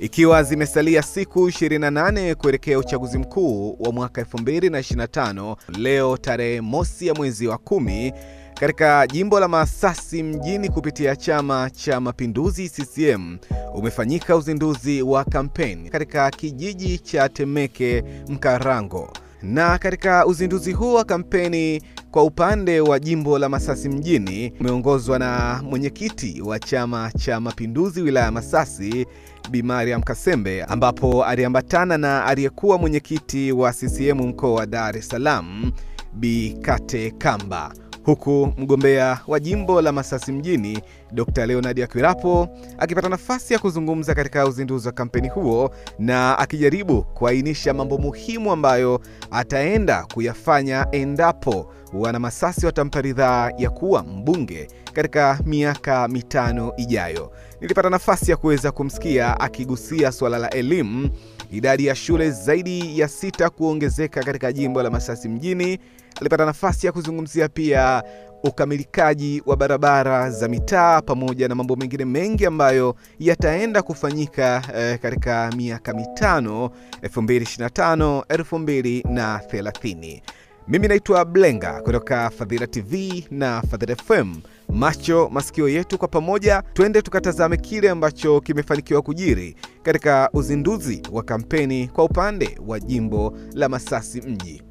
Ikiwa zimesalia siku 28 kuelekea uchaguzi mkuu wa mwaka 2025, leo tarehe mosi ya mwezi wa 10, katika jimbo la Masasi mjini kupitia Chama cha Mapinduzi CCM umefanyika uzinduzi wa kampeni katika kijiji cha Temeke Mkarango. Na katika uzinduzi huu wa kampeni kwa upande wa jimbo la Masasi mjini umeongozwa na mwenyekiti wa Chama cha Mapinduzi wilaya Masasi Bi Mariam Kasembe, ambapo aliambatana na aliyekuwa mwenyekiti wa CCM mkoa wa Dar es Salaam Bi Kate Kamba, huku mgombea wa jimbo la Masasi mjini Dr. Leonard Akwilapo akipata nafasi ya kuzungumza katika uzinduzi wa kampeni huo na akijaribu kuainisha mambo muhimu ambayo ataenda kuyafanya endapo wana Masasi watampa ridhaa ya kuwa mbunge katika miaka 5 ijayo. Nilipata nafasi ya kuweza kumsikia akigusia swala la elimu, idadi ya shule zaidi ya 6 kuongezeka katika jimbo la Masasi mjini. Alipata nafasi ya kuzungumzia pia ukamilikaji wa barabara za mitaa pamoja na mambo mengine mengi ambayo yataenda kufanyika katika miaka 5, 2025-2030. Mimi naitwa Blenga kutoka Fadhila TV na Fadhila FM. Macho masikio yetu kwa pamoja, twende tukatazame kile ambacho kimefanikiwa kujiri katika uzinduzi wa kampeni kwa upande wa jimbo la Masasi mji.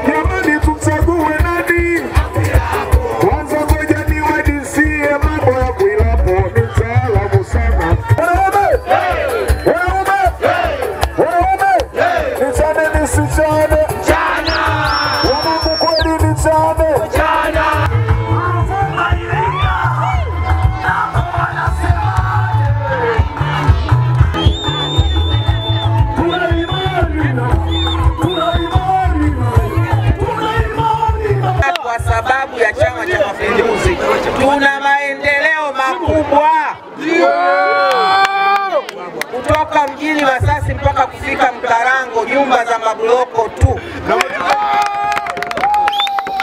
Jamani, tumchague nani? Kwanza ngoja niwadisie mambo ya Akwilapo, ni mtaalamu sana. Wanaume, nichane nisichane? Chana! Wanangu kweli nichane? Chana! Kwa sababu ya Chama cha Mapinduzi tuna maendeleo makubwa kutoka mjini Masasi mpaka kufika Mkarango, nyumba za mabloko tu.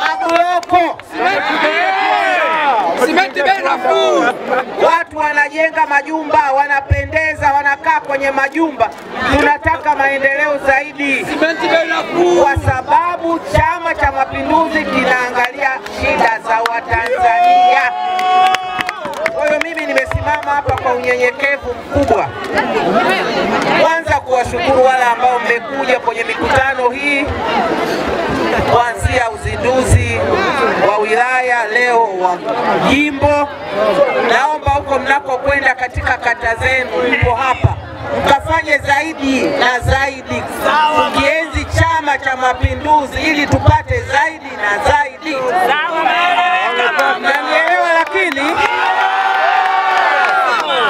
Mabloko simenti bei nafuu, watu wanajenga majumba, wanapendeza, wanakaa kwenye majumba. Tunataka maendeleo zaidi kwa sababu Chama cha Mapinduzi kinaangalia shida za Watanzania. Kwa hiyo mimi nimesimama hapa kwa unyenyekevu mkubwa, kwanza kuwashukuru wale ambao mmekuja kwenye mikutano hii kuanzia uzinduzi wa wilaya, leo wa jimbo. Naomba huko mnakokwenda katika kata zenu, mpo hapa, mkafanye zaidi na zaidi kienzi Chama cha Mapinduzi ili tupate zaidi na zaidi. Mnanielewa? Lakini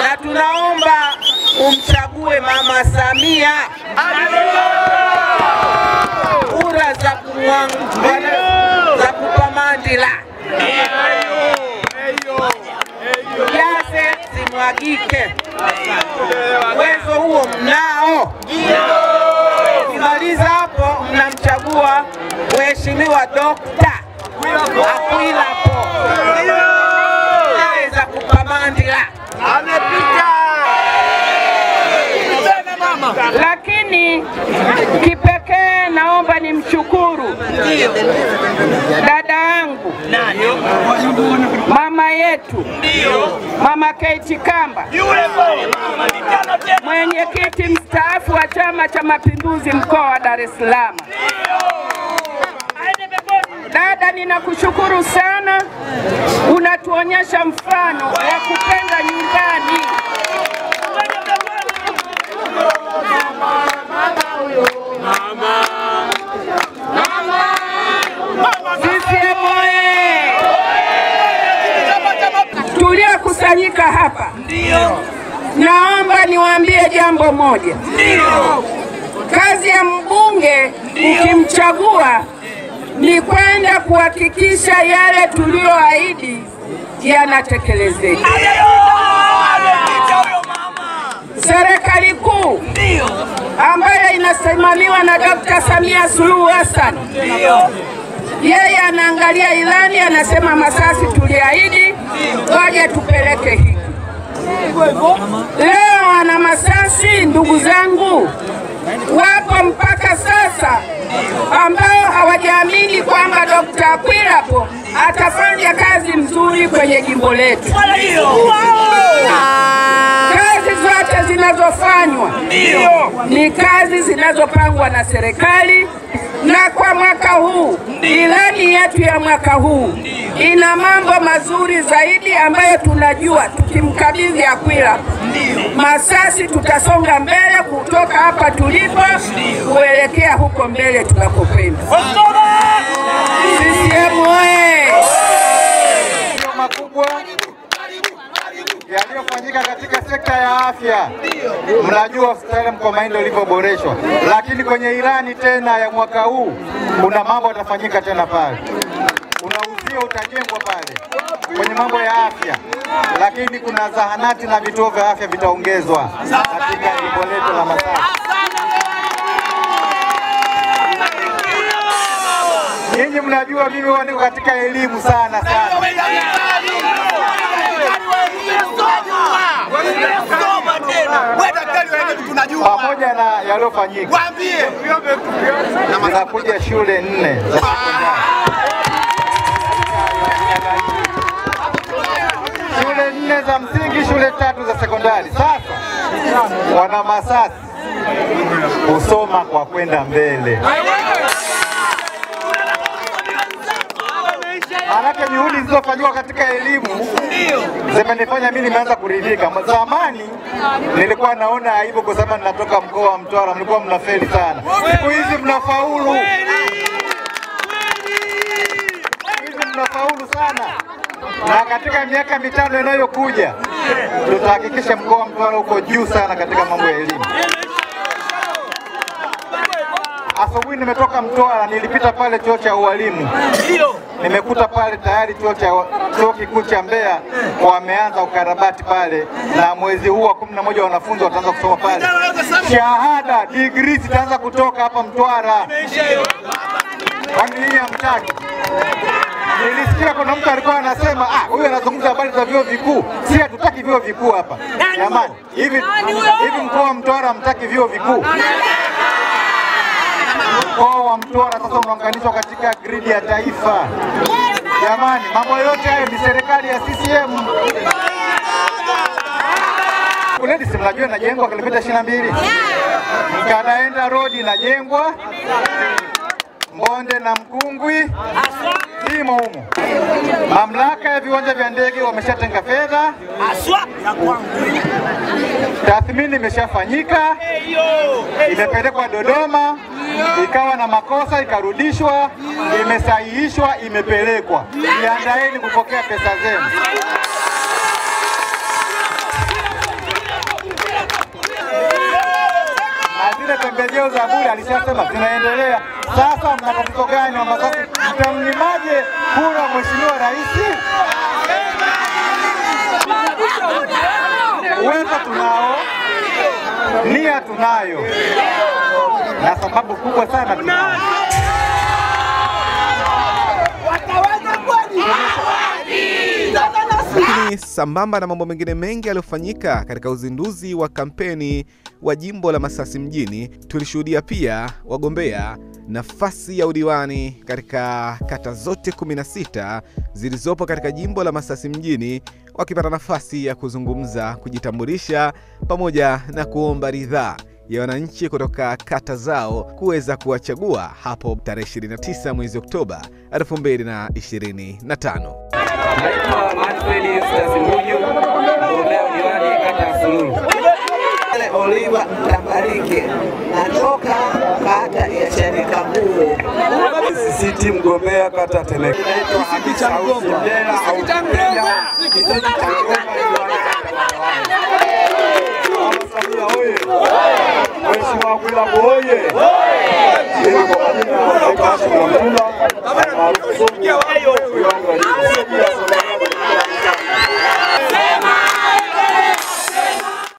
na tunaomba umchague Mama Samia, kura za kupamandila yase zimwagike. Uwezo huo mnao. Kimaliza hapo, mnamchagua Mheshimiwa Dr. Akwilapo, naweza kupamandila amepita. Lakini kipekee naomba nimshukuru dada yangu, mama yetu, Mama Kate Kamba, mwenyekiti mstaafu wa Chama cha Mapinduzi mkoa wa Dar es Salaam. Dada, ninakushukuru sana, unatuonyesha mfano wa kupenda nyumbani. Tuliokusanyika hapa, naomba niwaambie jambo moja. Kazi ya mbunge ukimchagua ni kwenda kuhakikisha yale tulioahidi yanatekelezeka. Serikali kuu ambayo inasimamiwa na Dr. Samia Suluhu Hassan, yeye anaangalia ilani, anasema Masasi tuliahidi, waje tupeleke hiki. Leo wana Masasi si ndugu zangu, wapo mpaka sasa ambao hawajaamini kwamba Dr. Akwilapo atafanya kazi nzuri kwenye jimbo letu. Kazi zote zinazofanywa ni kazi zinazopangwa na serikali, na kwa mwaka huu, ilani yetu ya mwaka huu ina mambo mazuri zaidi ambayo tunajua tukimkabidhi Akwilapo, Masasi tutasonga mbele kutoka hapa tulipo kuelekea huko mbele tunakokwenda. CCM oye! Makubwa yaliyofanyika katika sekta ya afya, mnajua hospitali Mkomaini ilivyoboreshwa, lakini kwenye ilani tena ya mwaka huu kuna mambo yatafanyika tena pale. Kuna uzio utajengwa pale kwenye mambo ya afya, lakini kuna zahanati na vituo vya afya vitaongezwa katika jimbo letu la Masasi. Nyinyi mnajua mimi niko katika elimu sana. Pamoja na yaliyofanyika, zinakuja shule 4 za sekondari. Shule 4 za msingi, shule 3 za sekondari. Sasa wana Masasi kusoma kwa kwenda mbele. Manake juhudi zilizofanywa katika elimu zimenifanya mimi nimeanza kuridhika. Zamani nilikuwa naona aibu kwa sababu ninatoka mkoa wa Mtwara, mlikuwa mnafeli sana. Siku hizi mnafaulu. Siku hizi mnafaulu sana. Na katika miaka 5 inayokuja tutahakikisha mkoa wa Mtwara uko juu sana katika mambo ya elimu. Asubuhi nimetoka Mtwara, nilipita pale chuo cha ualimu. Nimekuta pale tayari chuo kikuu cha Mbeya wameanza ukarabati pale, na mwezi huu wa 11 wanafunzi wataanza kusoma pale. Shahada, degree zitaanza kutoka hapa Mtwara. Kwani hii hamtaki? Nilisikia kuna mtu alikuwa anasema huyu anazungumza habari za vyuo vikuu. Si hatutaki vyuo vikuu hapa. Jamani, hivi mkoa wa Mtwara hamtaki vyuo vikuu? Mkoa wa Mtwara sasa unaunganishwa katika gridi ya taifa. Jamani, mambo yote hayo ni serikali ya CCM. Kuledi si mnajua inajengwa kilomita 22. Mkadaenda road inajengwa. Mbonde na Mkungwi imo humo. Mamlaka ya viwanja vya ndege wameshatenga fedha. Tathmini imeshafanyika. Imepelekwa Dodoma, ikawa na makosa, ikarudishwa, imesahihishwa, imepelekwa. Jiandaeni kupokea pesa zenu. Zile pembejeo za bure alishasema zinaendelea. Sasa mna tatizo gani wa Masasi? Mtamlimaje kura Mheshimiwa Rais? Uwezo tunao, nia tunayo, na sababu kubwa sana tunayo. Lakini sambamba na mambo mengine mengi yaliyofanyika katika uzinduzi wa kampeni wa jimbo la Masasi mjini, tulishuhudia pia wagombea nafasi ya udiwani katika kata zote 16 zilizopo katika jimbo la Masasi mjini wakipata nafasi ya kuzungumza, kujitambulisha pamoja na kuomba ridhaa ya wananchi kutoka kata zao kuweza kuwachagua hapo tarehe 29 mwezi Oktoba 2025. Naitwa Manfred Eustace Mbuju, mgombea udiwani kata ya Sululu. Oliva Tambarike, natoka kata ya Chanikabuo. Sisi mgombea kata Temeke. Kisiki cha Mgomba. Mheshimiwa Akwilapo oye! Kwa majina naitwa Ashura Mtula.